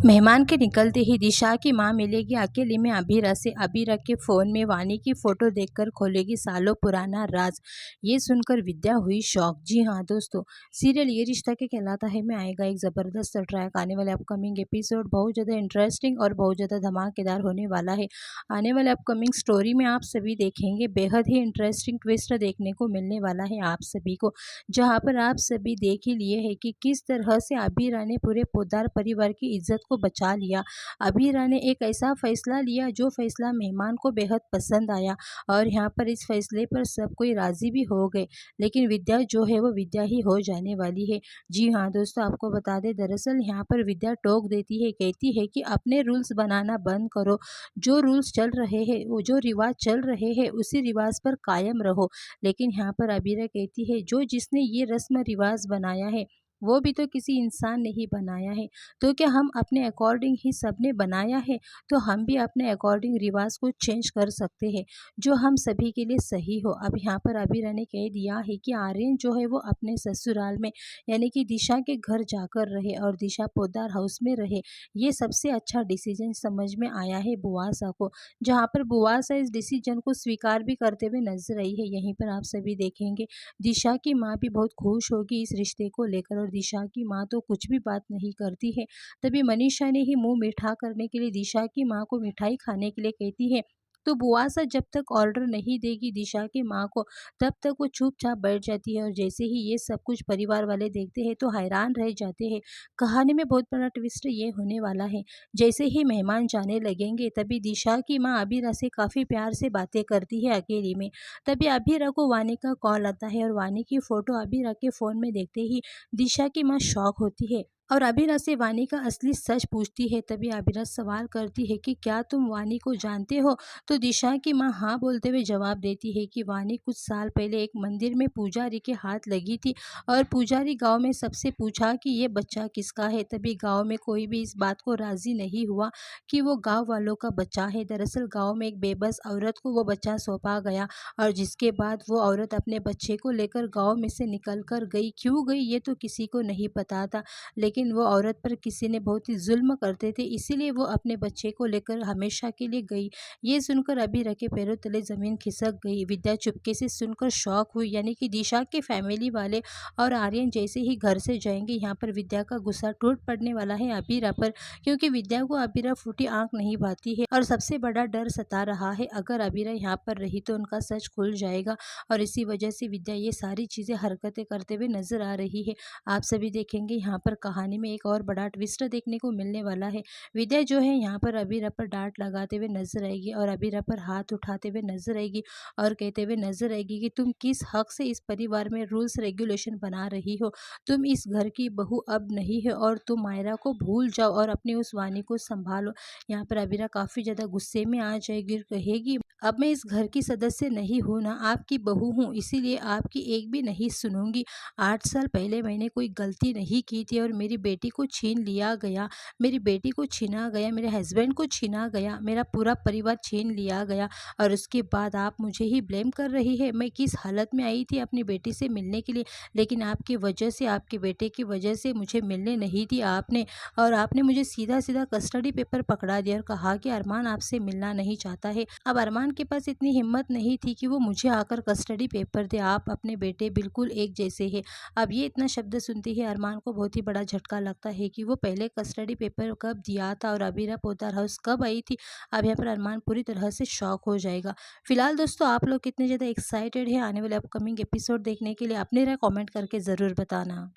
मेहमान के निकलते ही दिशा की मां मिलेगी अकेले में अभीरा से। अभीरा के फोन में वानी की फोटो देखकर खोलेगी सालों पुराना राज। ये सुनकर विद्या हुई शॉक। जी हाँ दोस्तों, सीरियल ये रिश्ता के कहलाता है में आएगा एक ज़बरदस्त ट्रैक। आने वाले अपकमिंग एपिसोड बहुत ज़्यादा इंटरेस्टिंग और बहुत ज़्यादा धमाकेदार होने वाला है। आने वाले अपकमिंग स्टोरी में आप सभी देखेंगे बेहद ही इंटरेस्टिंग ट्विस्ट देखने को मिलने वाला है आप सभी को, जहाँ पर आप सभी देख ही लिए है कि किस तरह से अभीरा ने पूरे पोद्दार परिवार की इज्जत को बचा लिया। अभीरा ने एक ऐसा फैसला लिया जो फैसला मेहमान को बेहद पसंद आया और यहाँ पर इस फैसले पर सब कोई राजी भी हो गए। लेकिन विद्या जो है वो विद्या ही हो जाने वाली है। जी हाँ दोस्तों, आपको बता दें दरअसल यहाँ पर विद्या टोक देती है, कहती है कि अपने रूल्स बनाना बंद करो। जो रूल्स चल रहे हैं, वो जो रिवाज चल रहे हैं उसी रिवाज पर कायम रहो। लेकिन यहाँ पर अभीरा कहती है जो जिसने ये रस्म रिवाज बनाया है वो भी तो किसी इंसान ने ही बनाया है, तो क्या हम अपने अकॉर्डिंग ही सबने बनाया है, तो हम भी अपने अकॉर्डिंग रिवाज को चेंज कर सकते हैं जो हम सभी के लिए सही हो। अब यहाँ पर अभीरा ने कह दिया है कि आर्यन जो है वो अपने ससुराल में यानी कि दिशा के घर जाकर रहे और दिशा पोद्दार हाउस में रहे। ये सबसे अच्छा डिसीजन समझ में आया है बुआसा को, जहाँ पर बुआसा इस डिसीजन को स्वीकार भी करते हुए नजर आई है। यहीं पर आप सभी देखेंगे दिशा की माँ भी बहुत खुश होगी इस रिश्ते को लेकर और दिशा की माँ तो कुछ भी बात नहीं करती है। तभी मनीषा ने ही मुंह मीठा करने के लिए दिशा की माँ को मिठाई खाने के लिए कहती है। तो बुआसा जब तक ऑर्डर नहीं देगी दिशा की माँ को तब तक वो चुपचाप बैठ जाती है और जैसे ही ये सब कुछ परिवार वाले देखते हैं तो हैरान रह जाते हैं। कहानी में बहुत बड़ा ट्विस्ट ये होने वाला है। जैसे ही मेहमान जाने लगेंगे तभी दिशा की माँ अभीरा से काफ़ी प्यार से बातें करती है अकेले में। तभी अभीरा को वानी का कॉल आता है और वानी की फ़ोटो अभीरा के फ़ोन में देखते ही दिशा की माँ शॉक होती है और अभीरा से वानी का असली सच पूछती है। तभी अभीरा सवाल करती है कि क्या तुम वानी को जानते हो, तो दिशा की माँ हाँ बोलते हुए जवाब देती है कि वानी कुछ साल पहले एक मंदिर में पुजारी के हाथ लगी थी और पुजारी गांव में सबसे पूछा कि ये बच्चा किसका है। तभी गांव में कोई भी इस बात को राजी नहीं हुआ कि वो गाँव वालों का बच्चा है। दरअसल गाँव में एक बेबस औरत को वो बच्चा सौंपा गया और जिसके बाद वो औरत अपने बच्चे को लेकर गाँव में से निकल कर गई। क्यों गई ये तो किसी को नहीं पता था, लेकिन वो औरत पर किसी ने बहुत ही जुल्म करते थे, इसीलिए वो अपने बच्चे को लेकर हमेशा के लिए गई। ये सुनकर अभीरा के पैरों तले ज़मीन खिसक गई। विद्या चुपके से सुनकर शॉक हुई, यानी कि दिशा के फैमिली वाले और आर्यन जैसे ही घर से जाएंगे यहाँ पर विद्या का गुस्सा टूट पड़ने वाला है अभीरा पर, क्योंकि विद्या को अभीरा फूटी आंख नहीं भाती है और सबसे बड़ा डर सता रहा है अगर अभीरा यहाँ पर रही तो उनका सच खुल जाएगा और इसी वजह से विद्या ये सारी चीज़ें हरकतें करते हुए नजर आ रही है। आप सभी देखेंगे यहाँ पर कहानी में एक और बड़ा ट्विस्ट देखने को मिलने वाला है। विद्या जो है यहाँ पर अभीरा पर डांट लगाते हुए नजर आएगी और अभीरा पर हाथ उठाते हुए नजर आएगी और कहते हुए नजर आएगी कि तुम किस हक से इस परिवार में रूल्स रेगुलेशन बना रही हो, तुम इस घर की बहू अब नहीं है और तुम मायरा को भूल जाओ और अपनी उस वानी को संभालो। यहाँ पर अभीरा काफ़ी ज़्यादा गुस्से में आ जाएगी और कहेगी अब मैं इस घर की सदस्य नहीं हूँ ना आपकी बहू हूँ, इसीलिए आपकी एक भी नहीं सुनूंगी। 8 साल पहले मैंने कोई गलती नहीं की थी और मेरी बेटी को छीन लिया गया, मेरी बेटी को छीना गया, मेरे हस्बैंड को छीना गया, मेरा पूरा परिवार छीन लिया गया और उसके बाद आप मुझे ही ब्लेम कर रही है। मैं किस हालत में आई थी अपनी बेटी से मिलने के लिए, लेकिन आपकी वजह से, आपके बेटे की वजह से मुझे मिलने नहीं दी आपने और आपने मुझे सीधा सीधा कस्टडी पेपर पकड़ा दिया और कहा कि अरमान आपसे मिलना नहीं चाहता है। अब अरमान के पास इतनी हिम्मत नहीं थी कि वो मुझे आकर कस्टडी पेपर दे, आप अपने बेटे बिल्कुल एक जैसे हैं। अब ये इतना शब्द सुनते ही अरमान को बहुत ही बड़ा झटका लगता है कि वो पहले कस्टडी पेपर कब दिया था और अभीरा पोद्दार हाउस कब आई थी। अब यहाँ पर अरमान पूरी तरह से शॉक हो जाएगा। फिलहाल दोस्तों, आप लोग कितने ज़्यादा एक्साइटेड हैं आने वाले अपकमिंग एपिसोड देखने के लिए, अपने राय कमेंट करके ज़रूर बताना।